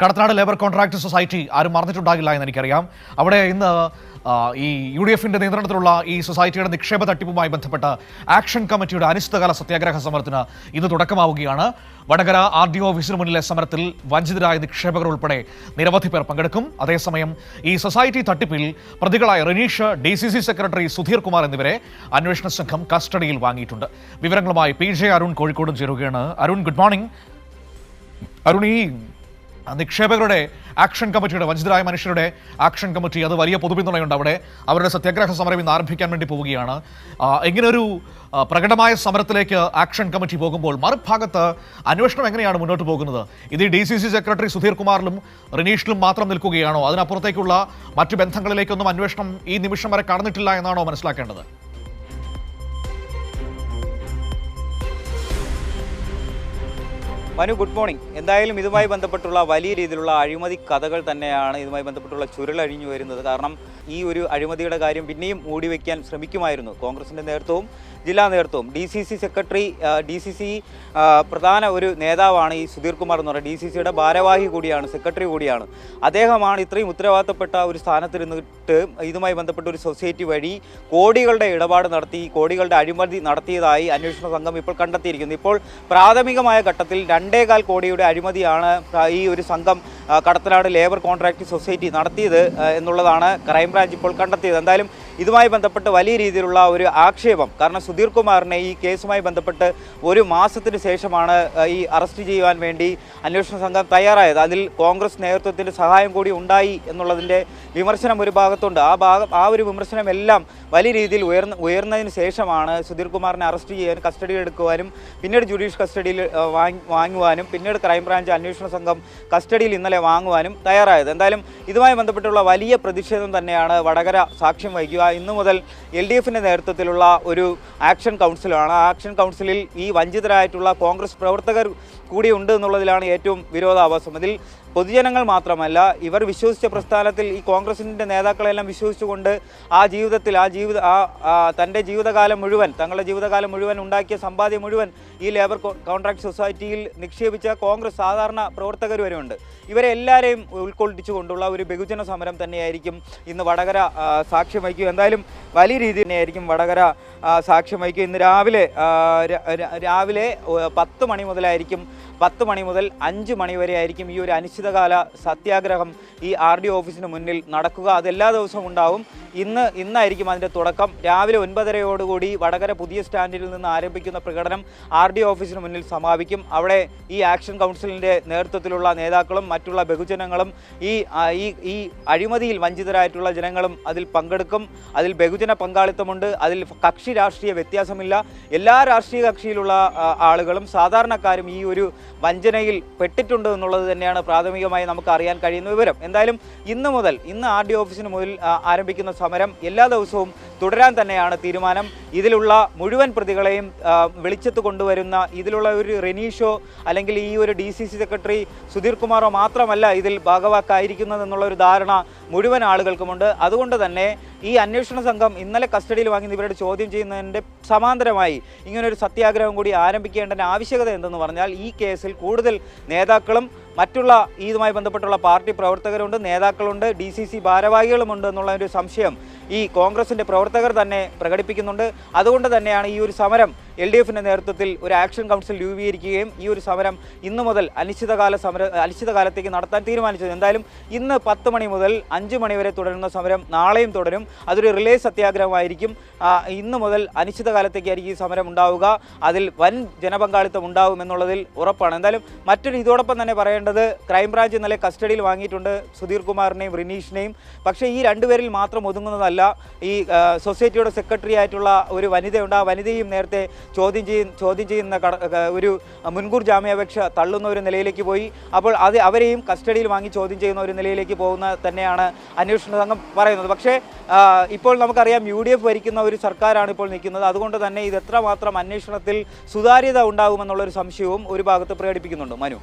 Kadathanad labour contract society ആരും മറന്നിട്ടുണ്ടാകില്ല എന്ന് എനിക്കറിയാം. അവിടെ ഇന്ന് ഈ UDFിന്റെ നിയന്ത്രണത്തിലുള്ള ഈ സൊസൈറ്റിയുടെ നിക്ഷേപ തട്ടിപ്പുമായി ബന്ധപ്പെട്ട് ആക്ഷൻ കമ്മിറ്റിയുടെ അനിശ്ചിതകാല സത്യാഗ്രഹ സമരത്തിന് ഇന്ന് തുടക്കമാവുകയാണ്. വടകര RDO ഓഫീസിന് മുന്നിലെ സമരത്തിൽ വഞ്ചിതരായ നിക്ഷേപകർ ഉൾപ്പെടെ നിരവധി പേർ പങ്കെടുക്കും. അതേസമയം ഈ സൊസൈറ്റി തട്ടിപ്പിൽ പ്രതികളായ റനീഷ്, DCC സെക്രട്ടറി സുധീർ കുമാർ എന്നിവരെ അന്വേഷണ സംഘം കസ്റ്റഡിയിൽ വാങ്ങിയിട്ടുണ്ട്. വിവരങ്ങളുമായി PJ അരുൺ കോഴിക്കോടും ചേരുകയാണ്. Arun, good morning. അരുൺ, ഈ നിക്ഷേപകരുടെ ആക്ഷൻ കമ്മിറ്റിയുടെ, വഞ്ചിതരായ മനുഷ്യരുടെ ആക്ഷൻ കമ്മിറ്റി, അത് വലിയ പൊതുപിന്തുണയുണ്ട്. അവിടെ അവരുടെ സത്യാഗ്രഹ സമരം ഇന്ന് ആരംഭിക്കാൻ വേണ്ടി പോവുകയാണ്. ഇങ്ങനൊരു പ്രകടമായ സമരത്തിലേക്ക് ആക്ഷൻ കമ്മിറ്റി പോകുമ്പോൾ മറുഭാഗത്ത് അന്വേഷണം എങ്ങനെയാണ് മുന്നോട്ട് പോകുന്നത്? ഇത് DCC സെക്രട്ടറി സുധീർ കുമാറിലും റനീഷിലും മാത്രം നിൽക്കുകയാണോ? അതിനപ്പുറത്തേക്കുള്ള മറ്റു ബന്ധങ്ങളിലേക്കൊന്നും അന്വേഷണം ഈ നിമിഷം വരെ കടന്നിട്ടില്ല എന്നാണോ മനസ്സിലാക്കേണ്ടത്? Manu, good morning. എന്തായാലും ഇതുമായി ബന്ധപ്പെട്ടുള്ള വലിയ രീതിയിലുള്ള അഴിമതി കഥകൾ തന്നെയാണ് ഇതുമായി ബന്ധപ്പെട്ടുള്ള ചുരുളഴിഞ്ഞു വരുന്നത്. കാരണം ഈ ഒരു അഴിമതിയുടെ കാര്യം പിന്നെയും മൂടിവെക്കാൻ ശ്രമിക്കുമായിരുന്നു കോൺഗ്രസിൻ്റെ നേതൃത്വവും ജില്ലാ നേതൃത്വവും. DCC സെക്രട്ടറി, DCC പ്രധാന ഒരു നേതാവാണ് ഈ സുധീർ കുമാർ എന്ന് പറയുന്നത്. DCCയുടെ ഭാരവാഹി കൂടിയാണ്, സെക്രട്ടറി കൂടിയാണ്. അദ്ദേഹമാണ് ഇത്രയും ഉത്തരവാദിത്തപ്പെട്ട ഒരു സ്ഥാനത്തിരുന്നിട്ട് ഇതുമായി ബന്ധപ്പെട്ട ഒരു സൊസൈറ്റി വഴി കോടികളുടെ ഇടപാട് നടത്തി, കോടികളുടെ അഴിമതി നടത്തിയതായി അന്വേഷണ സംഘം ഇപ്പോൾ കണ്ടെത്തിയിരിക്കുന്നു. ഇപ്പോൾ പ്രാഥമികമായ ഘട്ടത്തിൽ 2.25 കോടിയുടെ അഴിമതിയാണ് ഈ ഒരു സംഘം കടത്തനാട് ലേബർ കോൺട്രാക്ട് സൊസൈറ്റി നടത്തിയത് എന്നുള്ളതാണ് ക്രൈംബ്രാഞ്ച് ഇപ്പോൾ കണ്ടെത്തിയത്. എന്തായാലും ഇതുമായി ബന്ധപ്പെട്ട് വലിയ രീതിയിലുള്ള ഒരു ആക്ഷേപം, കാരണം സുധീർ കുമാറിനെ ഈ കേസുമായി ബന്ധപ്പെട്ട് ഒരു മാസത്തിന് ശേഷമാണ് ഈ അറസ്റ്റ് ചെയ്യുവാൻ വേണ്ടി അന്വേഷണ സംഘം തയ്യാറായത്. അതിൽ കോൺഗ്രസ് നേതൃത്വത്തിൻ്റെ സഹായം കൂടി ഉണ്ടായി എന്നുള്ളതിൻ്റെ വിമർശനം ഒരു ഭാഗത്തുണ്ട്. ആ ഒരു വിമർശനമെല്ലാം വലിയ രീതിയിൽ ഉയർന്നതിന് ശേഷമാണ് സുധീർ കുമാറിനെ അറസ്റ്റ് ചെയ്യാൻ, കസ്റ്റഡിയിൽ എടുക്കുവാനും പിന്നീട് ജുഡീഷ്യൽ കസ്റ്റഡിയിൽ വാങ്ങുവാനും പിന്നീട് ക്രൈംബ്രാഞ്ച് അന്വേഷണ സംഘം കസ്റ്റഡിയിൽ ഇന്നലെ വാങ്ങുവാനും തയ്യാറായത്. എന്തായാലും ഇതുമായി ബന്ധപ്പെട്ടുള്ള വലിയ പ്രതിഷേധം തന്നെയാണ് വടകര സാക്ഷ്യം വഹിക്കുക. ഇന്നു മുതൽ LDFിൻ്റെ നേതൃത്വത്തിലുള്ള ഒരു ആക്ഷൻ കൗൺസിലാണ്. ആ ആക്ഷൻ കൗൺസിലിൽ ഈ വഞ്ചിതരായിട്ടുള്ള കോൺഗ്രസ് പ്രവർത്തകർ കൂടി ഉണ്ട് എന്നുള്ളതിലാണ് ഏറ്റവും വിരോധാഭാസം. ഇതിൽ പൊതുജനങ്ങൾ മാത്രമല്ല, ഇവർ വിശ്വസിച്ച പ്രസ്ഥാനത്തിൽ ഈ കോൺഗ്രസിൻ്റെ നേതാക്കളെല്ലാം വിശ്വസിച്ചുകൊണ്ട് തൻ്റെ ജീവിതകാലം മുഴുവൻ, തങ്ങളുടെ ജീവിതകാലം മുഴുവൻ ഉണ്ടാക്കിയ സമ്പാദ്യം മുഴുവൻ ഈ ലേബർ കോൺട്രാക്ട് സൊസൈറ്റിയിൽ നിക്ഷേപിച്ച കോൺഗ്രസ് സാധാരണ പ്രവർത്തകർ വരെയുണ്ട്. ഇവരെ എല്ലാവരെയും ഉൾക്കൊള്ളിച്ചുകൊണ്ടുള്ള ഒരു ബഹുജന സമരം തന്നെയായിരിക്കും ഇന്ന് വടകര സാക്ഷ്യം വഹിക്കുക. എന്തായാലും വലിയ രീതിയിൽ തന്നെയായിരിക്കും വടകര സാക്ഷ്യം വഹിക്കുക. ഇന്ന് രാവിലെ 10 മണി മുതലായിരിക്കും, 10 മണി മുതൽ 5 മണി വരെ ആയിരിക്കും ഈ ഒരു അനിശ്ചിതകാല സത്യാഗ്രഹം ഈ RDO ഓഫീസിന് മുന്നിൽ നടക്കുക. അതെല്ലാ ദിവസവും ഉണ്ടാവും. ഇന്നായിരിക്കും അതിൻ്റെ തുടക്കം. രാവിലെ 9:30 വടകര പുതിയ സ്റ്റാൻഡിൽ നിന്ന് ആരംഭിക്കുന്ന പ്രകടനം RDO ഓഫീസിന് മുന്നിൽ സമാപിക്കും. അവിടെ ഈ ആക്ഷൻ കൗൺസിലിൻ്റെ നേതൃത്വത്തിലുള്ള നേതാക്കളും മറ്റുള്ള ബഹുജനങ്ങളും ഈ അഴിമതിയിൽ വഞ്ചിതരായിട്ടുള്ള ജനങ്ങളും അതിൽ പങ്കെടുക്കും. അതിൽ ബഹുജന പങ്കാളിത്തമുണ്ട്. അതിൽ കക്ഷി രാഷ്ട്രീയ വ്യത്യാസമില്ല. എല്ലാ രാഷ്ട്രീയ കക്ഷിയിലുള്ള ആളുകളും സാധാരണക്കാരും ഈ ഒരു വഞ്ചനയിൽ പെട്ടിട്ടുണ്ട് എന്നുള്ളത് തന്നെയാണ് പ്രാഥമികമായി നമുക്ക് അറിയാൻ കഴിയുന്ന വിവരം. എന്തായാലും ഇന്ന് RDO ഓഫീസിന് മുന്നിൽ ആരംഭിക്കുന്ന സമരം എല്ലാ ദിവസവും തുടരാൻ തന്നെയാണ് തീരുമാനം. ഇതിലുള്ള മുഴുവൻ പ്രതികളെയും വെളിച്ചത്ത് കൊണ്ടുവരുന്ന, ഇതിലുള്ള ഒരു റനീഷോ അല്ലെങ്കിൽ ഈ ഒരു DCC സെക്രട്ടറി സുധീർ കുമാറോ മാത്രമല്ല ഇതിൽ ഭാഗവാക്കായിരിക്കുന്നതെന്നുള്ള ഒരു ധാരണ മുഴുവൻ ആളുകൾക്കുമുണ്ട്. അതുകൊണ്ട് തന്നെ ഈ അന്വേഷണ സംഘം ഇന്നലെ കസ്റ്റഡിയിൽ വാങ്ങി ഇവരുടെ ചോദ്യം ചെയ്യുന്നതിൻ്റെ സമാന്തരമായി ഇങ്ങനൊരു സത്യാഗ്രഹം കൂടി ആരംഭിക്കേണ്ടതിൻ്റെ ആവശ്യകത എന്തെന്ന് പറഞ്ഞാൽ, ഈ കേസിൽ കൂടുതൽ നേതാക്കളും മറ്റുള്ള ഇതുമായി ബന്ധപ്പെട്ടുള്ള പാർട്ടി പ്രവർത്തകരുണ്ട്, നേതാക്കളുണ്ട്, DCC ഭാരവാഹികളുമുണ്ട് എന്നുള്ള ഒരു സംശയം ഈ കോൺഗ്രസിൻ്റെ പ്രവർത്തകർ തന്നെ പ്രകടിപ്പിക്കുന്നുണ്ട്. അതുകൊണ്ട് തന്നെയാണ് ഈ ഒരു സമരം LDFിൻ്റെ നേതൃത്വത്തിൽ ഒരു ആക്ഷൻ കൗൺസിൽ രൂപീകരിക്കുകയും ഈ ഒരു സമരം ഇന്നു മുതൽ അനിശ്ചിതകാലത്തേക്ക് നടത്താൻ തീരുമാനിച്ചത്. എന്തായാലും ഇന്ന് 10 മണി മുതൽ 5 മണി വരെ തുടരുന്ന സമരം നാളെയും തുടരും. അതൊരു റിലേ സത്യാഗ്രഹമായിരിക്കും. ഇന്നു മുതൽ അനിശ്ചിതകാലത്തേക്കായിരിക്കും ഈ സമരം ഉണ്ടാവുക. അതിൽ വൻ ജനപങ്കാളിത്തം ഉണ്ടാവും എന്നുള്ളതിൽ ഉറപ്പാണ്. എന്തായാലും ഇതോടൊപ്പം തന്നെ പറയേണ്ടത്, ക്രൈംബ്രാഞ്ച് ഇന്നലെ കസ്റ്റഡിയിൽ വാങ്ങിയിട്ടുണ്ട് സുധീർ കുമാറിനെയും റിനീഷിനെയും. പക്ഷേ ഈ രണ്ടുപേരിൽ മാത്രം ഒതുങ്ങുന്നതല്ല. ഈ സൊസൈറ്റിയുടെ സെക്രട്ടറി ആയിട്ടുള്ള ഒരു വനിതയുണ്ട്. ആ വനിതയും നേരത്തെ ചോദ്യം ചെയ്യുന്ന ഒരു മുൻകൂർ ജാമ്യാപേക്ഷ തള്ളുന്ന ഒരു നിലയിലേക്ക് പോയി. അപ്പോൾ അവരെയും കസ്റ്റഡിയിൽ വാങ്ങി ചോദ്യം ചെയ്യുന്ന ഒരു നിലയിലേക്ക് പോകുന്ന തന്നെയാണ് അന്വേഷണ സംഘം പറയുന്നത്. പക്ഷേ ഇപ്പോൾ നമുക്കറിയാം, UDF ഭരിക്കുന്ന ഒരു സർക്കാരാണ് ഇപ്പോൾ നിൽക്കുന്നത്. അതുകൊണ്ട് തന്നെ ഇത് എത്രമാത്രം അന്വേഷണത്തിൽ സുതാര്യത ഉണ്ടാകുമെന്നുള്ളൊരു സംശയവും ഒരു ഭാഗത്ത് പ്രകടിപ്പിക്കുന്നുണ്ട്. മനു.